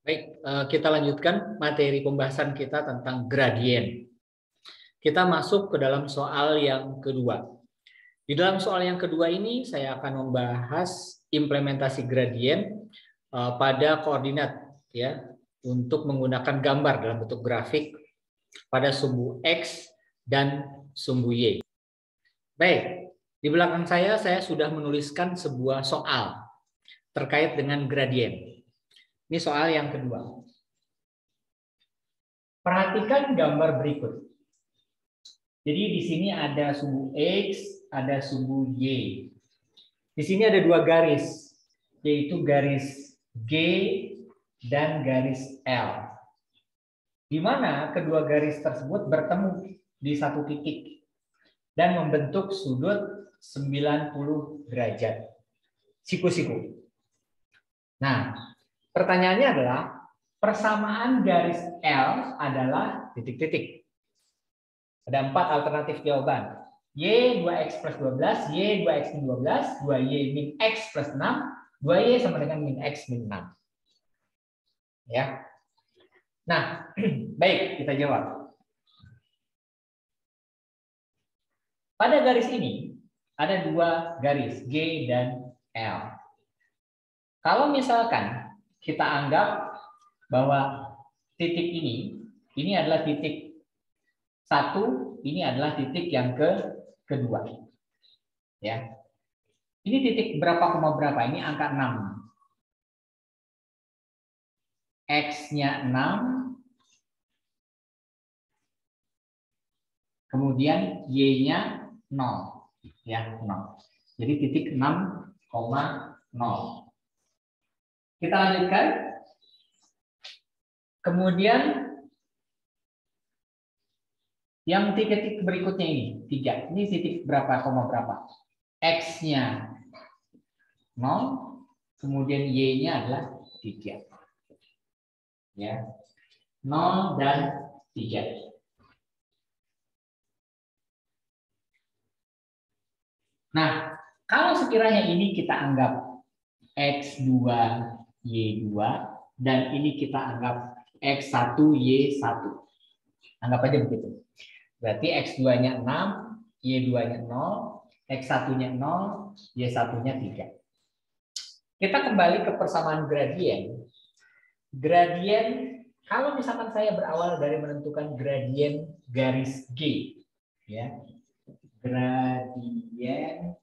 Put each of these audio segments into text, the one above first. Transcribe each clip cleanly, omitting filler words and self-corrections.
Baik, kita lanjutkan materi pembahasan kita tentang gradien. Kita masuk ke dalam soal yang kedua. Di dalam soal yang kedua ini saya akan membahas implementasi gradien pada koordinat ya, untuk menggunakan gambar dalam bentuk grafik pada sumbu X dan sumbu Y. Baik, di belakang saya sudah menuliskan sebuah soal terkait dengan gradien. Ini soal yang kedua. Perhatikan gambar berikut. Jadi di sini ada sumbu X, ada sumbu Y. Di sini ada dua garis, yaitu garis G dan garis L. Di mana kedua garis tersebut bertemu di satu titik dan membentuk sudut 90 derajat. Siku-siku. Nah, pertanyaannya adalah persamaan garis L adalah titik-titik. Ada 4 alternatif jawaban. Y 2X plus 12, Y 2X min 12, 2Y min X plus 6, 2Y sama dengan min X min 6. Ya. Nah, baik, kita jawab. Pada garis ini ada dua garis, G dan L. Kalau misalkan kita anggap bahwa titik ini adalah titik 1, ini adalah titik yang kedua. Ya. Ini titik berapa koma berapa? Ini angka 6. X-nya 6. Kemudian Y-nya 0. Ya, 0. Jadi titik 6,0. Kita lanjutkan. Kemudian yang titik berikutnya ini 3. Ini titik berapa koma berapa? X-nya 0, kemudian Y-nya adalah 3. Ya. 0 dan 3. Nah, kalau sekiranya ini kita anggap X2, Y2 dan ini kita anggap X1, Y1. Anggap aja begitu. Berarti X2-nya 6, Y2-nya 0, X1-nya 0, Y1-nya 3. Kita kembali ke persamaan gradien. Gradien, kalau misalkan saya berawal dari menentukan gradien garis G, ya, gradien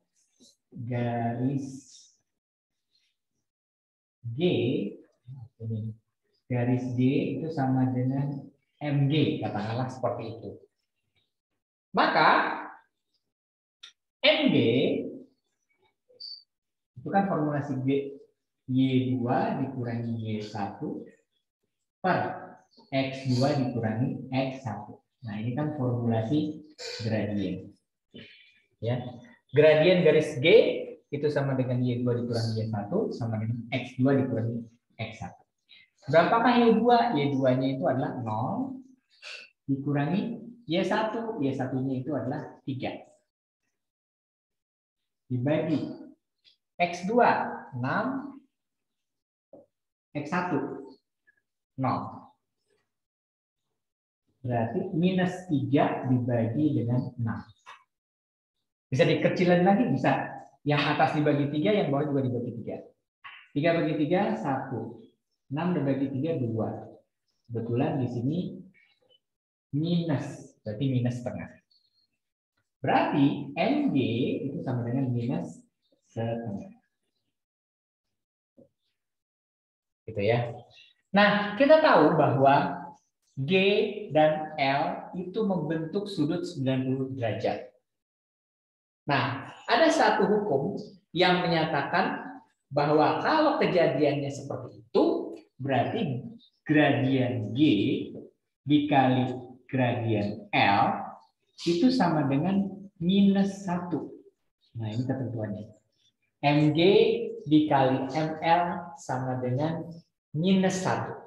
garis G, ini garis G itu sama dengan MG, katakanlah seperti itu. Maka MG itu kan formulasi G, Y2 dikurangi Y1 per X2 dikurangi X1. Nah, ini kan formulasi gradien. Ya. Gradien garis G itu sama dengan Y2 dikurangi Y1 sama dengan X2 dikurangi X1. Berapakah Y2? Y2-nya itu adalah 0 dikurangi Y1. Y1-nya itu adalah 3. Dibagi X2 6, X1 0. Berarti minus 3 dibagi dengan 6. Bisa dikecilin lagi? Bisa. Yang atas dibagi 3, yang bawah juga dibagi 3. 3 bagi 3, 1. 6 dibagi 3, 2. Kebetulan di sini minus. Berarti minus setengah. Berarti MG itu sama dengan minus setengah. Gitu ya. Nah, kita tahu bahwa G dan L itu membentuk sudut 90 derajat. Nah, ada satu hukum yang menyatakan bahwa kalau kejadiannya seperti itu, berarti gradien G dikali gradien L itu sama dengan minus 1. Nah, ini ketentuannya. MG dikali ML sama dengan minus 1.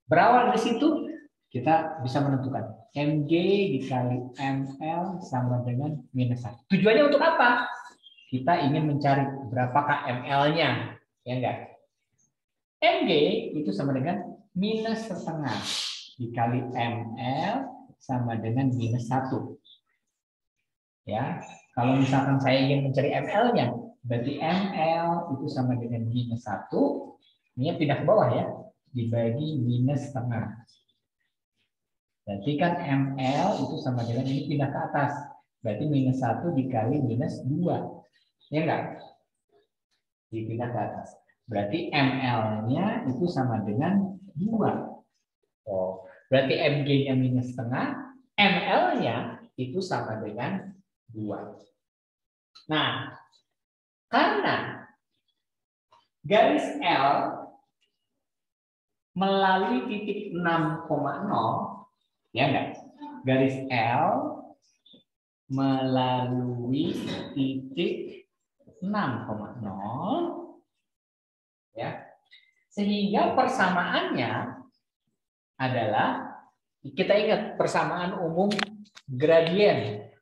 Berawal dari situ, kita bisa menentukan MG dikali ML sama dengan minus 1. Tujuannya untuk apa? Kita ingin mencari berapakah ML-nya. Ya enggak? MG itu sama dengan minus setengah dikali ML sama dengan minus 1. Ya, kalau misalkan saya ingin mencari ML-nya, berarti ML itu sama dengan minus 1. Ini pindah ke bawah ya, dibagi minus setengah. Berarti kan ML itu sama dengan ini pindah ke atas. Berarti minus 1 dikali minus 2. Ya enggak? Dipindah ke atas. Berarti ML-nya itu sama dengan 2. Oh, berarti MG-nya minus setengah, ML-nya itu sama dengan 2. Nah, karena garis L melalui titik 6,0, ya enggak? Garis L melalui titik 6,0, ya. Sehingga persamaannya adalah, kita ingat persamaan umum gradien,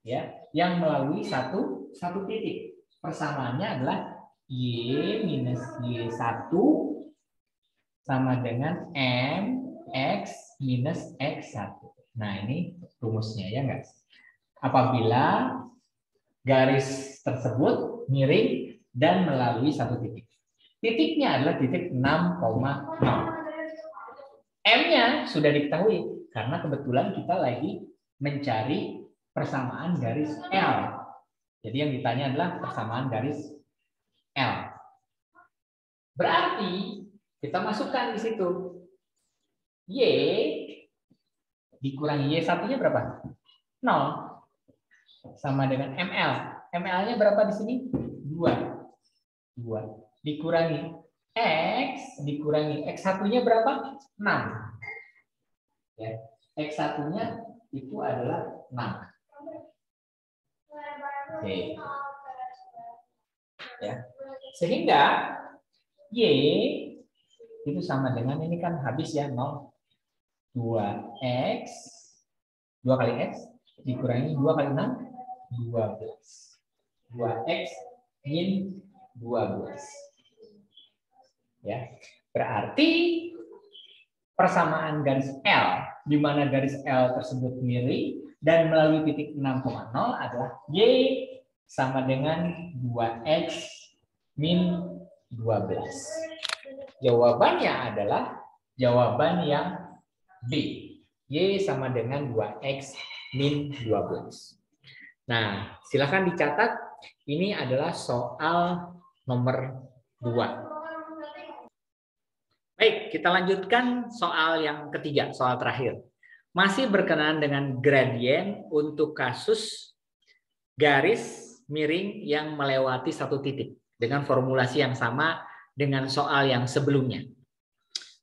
ya, yang melalui satu titik. Persamaannya adalah Y minus Y1 sama dengan MX minus X1. Nah, ini rumusnya ya enggak? Apabila garis tersebut miring dan melalui satu titik. Titiknya adalah titik 6,0. M-nya sudah diketahui karena kebetulan kita lagi mencari persamaan garis L. Jadi yang ditanya adalah persamaan garis L. Berarti kita masukkan di situ Y dikurangi Y1-nya berapa? 0 sama dengan ML. ML-nya berapa di sini? 2. Dikurangi X dikurangi X1-nya berapa? 6. Ya. X1-nya itu adalah 6. Oke. Ya. Sehingga Y itu sama dengan, ini kan habis ya, 0. 2X 2 kali X dikurangi 2 kali 6 12. 2X min 12. Ya. Berarti persamaan garis L di mana garis L tersebut miring dan melalui titik 6,0 adalah Y sama dengan 2X min 12. Jawabannya adalah jawaban yang B. Y sama dengan 2X min 12. Nah, silakan dicatat. Ini adalah soal nomor 2. Baik, kita lanjutkan soal yang ketiga, soal terakhir. Masih berkenaan dengan gradien untuk kasus garis miring yang melewati satu titik dengan formulasi yang sama dengan soal yang sebelumnya.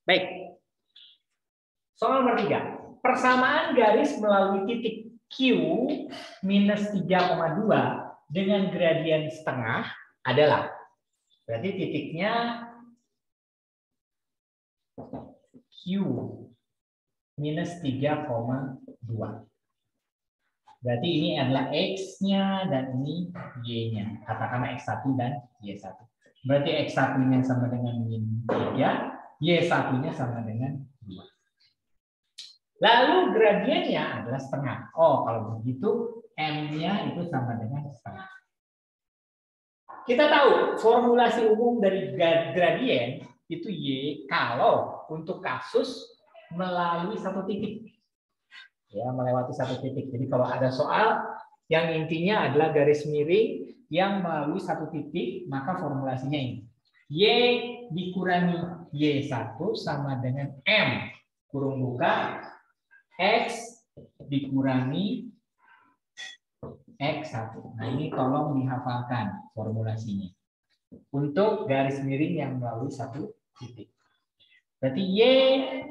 Baik, soal nomor 3. Persamaan garis melalui titik Q minus 3,2 dengan gradien setengah adalah, berarti titiknya Q minus 3,2. Berarti ini adalah X-nya dan ini Y-nya. Katakanlah X1 dan Y1. Berarti X1-nya sama dengan min 3, Y1-nya sama dengan 2. Lalu gradiennya adalah setengah. Oh, kalau begitu M-nya itu sama dengan setengah. Kita tahu formulasi umum dari gradien itu Y kalau untuk kasus melalui satu titik. Ya, melewati satu titik. Jadi kalau ada soal yang intinya adalah garis miring yang melalui satu titik, maka formulasinya ini. Y dikurangi Y1 sama dengan M kurung buka X dikurangi X1. Nah, ini tolong dihafalkan formulasinya. Untuk garis miring yang melalui satu titik. Berarti Y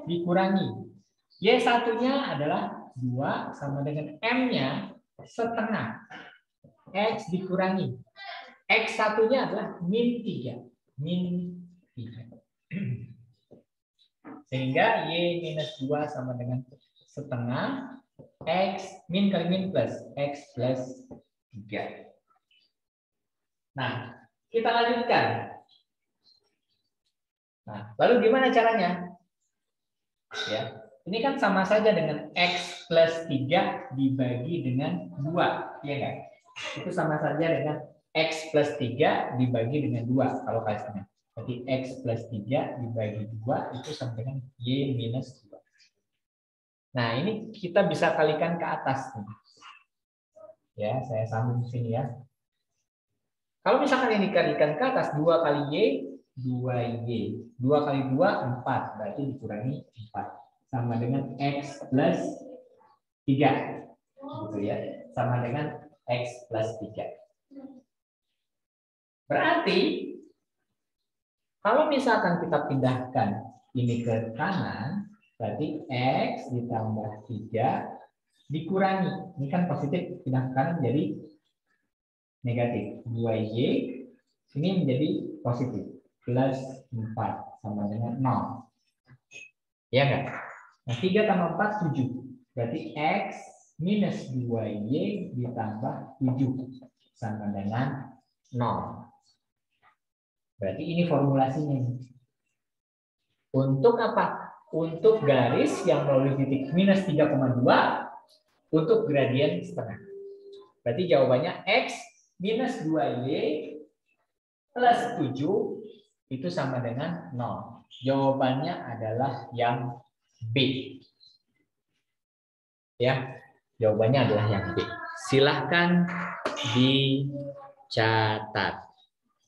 dikurangi. Y1-nya adalah 2 sama dengan M-nya setengah. X dikurangi. X1-nya adalah min 3. Min 3. Sehingga Y minus 2 sama dengan setengah. X min kali min plus. X plus 3. Nah, kita lanjutkan. Nah, lalu gimana caranya? Ya, ini kan sama saja dengan X plus 3 dibagi dengan 2, ya kan? Itu sama saja dengan X plus 3 dibagi dengan 2 kalau kalian. Jadi X plus 3 dibagi 2 itu sama dengan Y minus 2. Nah, ini kita bisa kalikan ke atas. Ya, saya sambung sini ya. Kalau misalkan ini dikalikan ke atas, 2 kali Y, 2Y. 2 kali 2, 4. Berarti dikurangi 4. Sama dengan X plus 3. Gitu ya. Sama dengan X plus 3. Berarti, kalau misalkan kita pindahkan ini ke kanan, berarti X ditambah 3 dikurangi. Ini kan positif, pindah ke kanan jadi negatif. 2Y ini menjadi positif. Plus 4 sama dengan 0. Ya kan? Nah, 3 tambah 4, 7. Berarti X minus 2Y ditambah 7 sama dengan 0. Berarti ini formulasinya. Untuk apa? Untuk garis yang melalui titik minus 3,2 untuk gradien setengah. Berarti jawabannya X minus 2Y plus 7 itu sama dengan 0. Jawabannya adalah yang B. Ya, jawabannya adalah yang B. Silahkan dicatat.